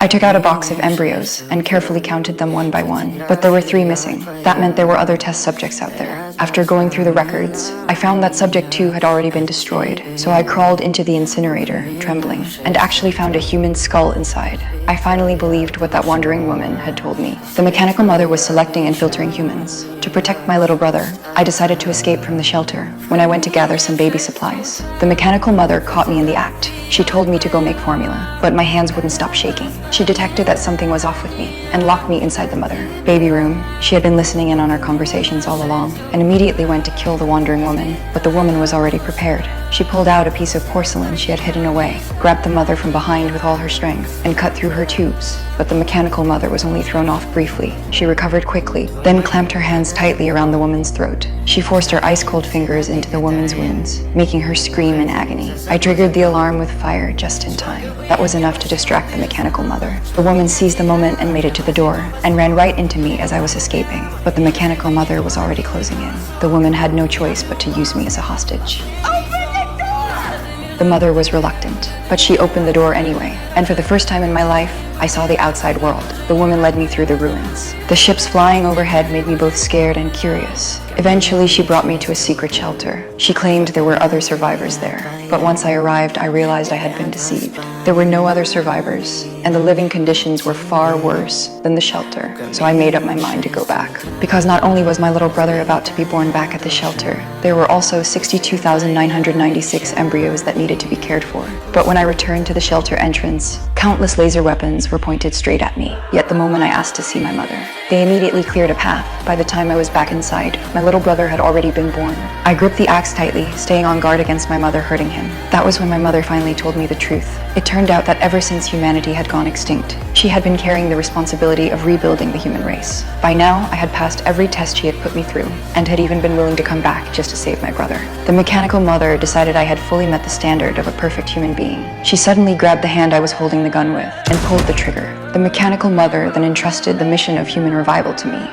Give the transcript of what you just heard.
I took out a box of embryos and carefully counted them one by one, but there were 3 missing. That meant there were other test subjects out there. After going through the records, I found that subject 2 had already been destroyed, so I crawled into the incinerator, trembling, and actually found a human skull inside. I finally believed what that wandering woman had told me. The mechanical mother was selecting and filtering humans. To protect my little brother, I decided to escape from the shelter when I went to gather some baby supplies. The mechanical mother caught me in the act. She told me to go make formula, but my hands wouldn't stop shaking. She detected that something was off with me and locked me inside the mother. Baby room. She had been listening in on our conversations all along and immediately went to kill the wandering woman, but the woman was already prepared. She pulled out a piece of porcelain she had hidden away, grabbed the mother from behind with all her strength, and cut through her tubes. But the mechanical mother was only thrown off briefly. She recovered quickly, then clamped her hands tightly around the woman's throat. She forced her ice-cold fingers into the woman's wounds, making her scream in agony. I triggered the alarm with fire just in time. That was enough to distract the mechanical mother. The woman seized the moment and made it to the door, and ran right into me as I was escaping. But the mechanical mother was already closing in. The woman had no choice but to use me as a hostage. The mother was reluctant, but she opened the door anyway, and for the first time in my life, I saw the outside world. The woman led me through the ruins. The ships flying overhead made me both scared and curious. Eventually, she brought me to a secret shelter. She claimed there were other survivors there, but once I arrived, I realized I had been deceived. There were no other survivors, and the living conditions were far worse than the shelter, so I made up my mind to go back. Because not only was my little brother about to be born back at the shelter, there were also 62,996 embryos that needed to be cared for. But when I returned to the shelter entrance, countless laser weapons were pointed straight at me. Yet the moment I asked to see my mother, they immediately cleared a path. By the time I was back inside, my little brother had already been born. I gripped the axe tightly, staying on guard against my mother hurting him. That was when my mother finally told me the truth. It turned out that ever since humanity had gone extinct, she had been carrying the responsibility of rebuilding the human race. By now, I had passed every test she had put me through, and had even been willing to come back just to save my brother. The mechanical mother decided I had fully met the standard of a perfect human being. She suddenly grabbed the hand I was holding the gun with and pulled the trigger. The mechanical mother then entrusted the mission of human revival to me.